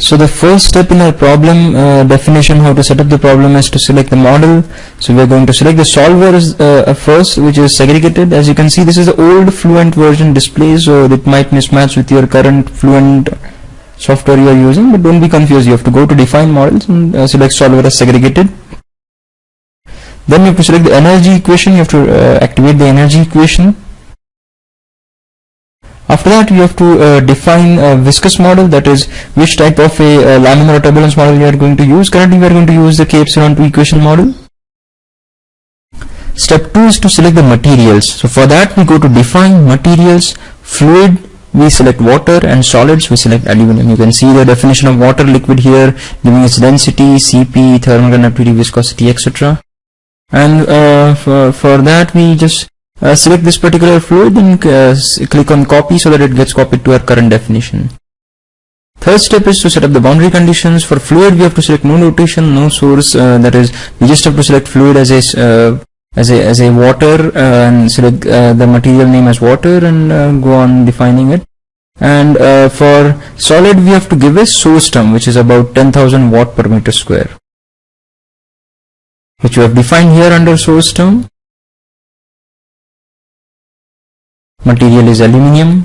So the first step in our problem definition, how to set up the problem, is to select the model. So we are going to select the solver first, which is segregated. As you can see, this is the old Fluent version display, so it might mismatch with your current Fluent software you are using, but don't be confused. You have to go to define models and select solver as segregated. Then you have to select the energy equation. You have to activate the energy equation. After that, you have to define a viscous model, that is which type of a laminar or turbulence model you are going to use. Currently we are going to use the K epsilon 2 equation model. Step 2 is to select the materials. So for that we go to define materials. Fluid, we select water, and solids, we select aluminum. You can see the definition of water liquid here, giving its density, Cp, thermal conductivity, viscosity, etc. And for that we just select this particular fluid and click on copy so that it gets copied to our current definition. Third step is to set up the boundary conditions. For fluid we have to select no notation, no source, that is we just have to select fluid as a water and select the material name as water and go on defining it. And for solid we have to give a source term, which is about 10,000 watt per meter square, which we have defined here under source term. Material is aluminium.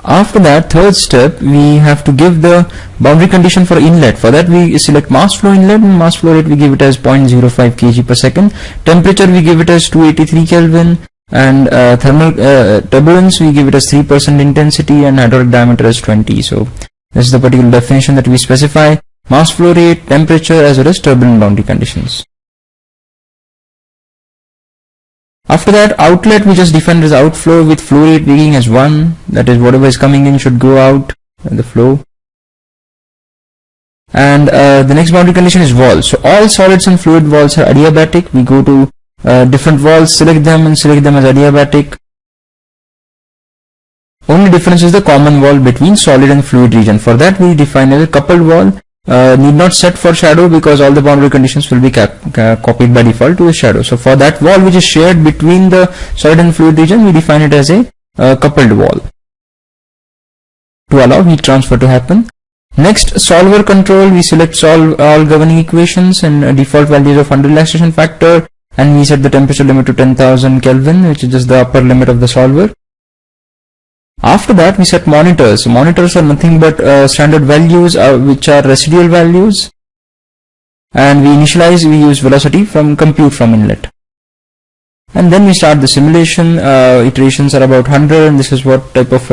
After that, third step, we have to give the boundary condition for inlet. For that we select mass flow inlet, and mass flow rate we give it as 0.05 kg per second. Temperature we give it as 283 Kelvin, and thermal turbulence we give it as 3% intensity, and hydraulic diameter as 20. So this is the particular definition that we specify: mass flow rate, temperature, as well as turbulent boundary conditions. After that, outlet we just define as outflow with flow rate being as 1, that is whatever is coming in should go out in the flow. And the next boundary condition is walls. So all solids and fluid walls are adiabatic. We go to different walls, select them and select them as adiabatic. Only difference is the common wall between solid and fluid region. For that we define as a coupled wall. Need not set for shadow because all the boundary conditions will be copied by default to a shadow. So for that wall which is shared between the solid and fluid region, we define it as a coupled wall to allow heat transfer to happen. Next, solver control, we select all governing equations and default values of under relaxation factor, and we set the temperature limit to 10,000 Kelvin, which is just the upper limit of the solver. After that we set monitors. So monitors are nothing but standard values which are residual values, and we use velocity from compute from inlet. And then we start the simulation. Iterations are about 100, and this is what type of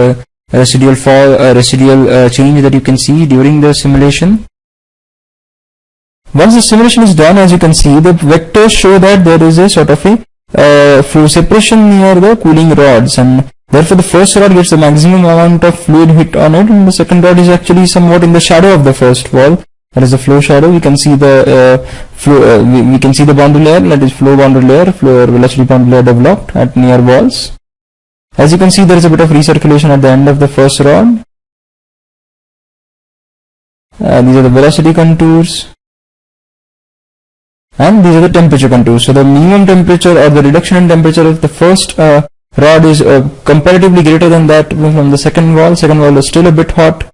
residual change that you can see during the simulation. Once the simulation is done, as you can see, the vectors show that there is a sort of a flow separation near the cooling rods, and therefore the first rod gets the maximum amount of fluid hit on it, and the second rod is actually somewhat in the shadow of the first wall, that is the flow shadow. We can see the we can see the boundary layer, that is flow boundary layer, flow velocity boundary layer developed at near walls. As you can see, there is a bit of recirculation at the end of the first rod. These are the velocity contours, and these are the temperature contours. So the minimum temperature or the reduction in temperature of the first rod is comparatively greater than that from the second wall. Second wall is still a bit hot,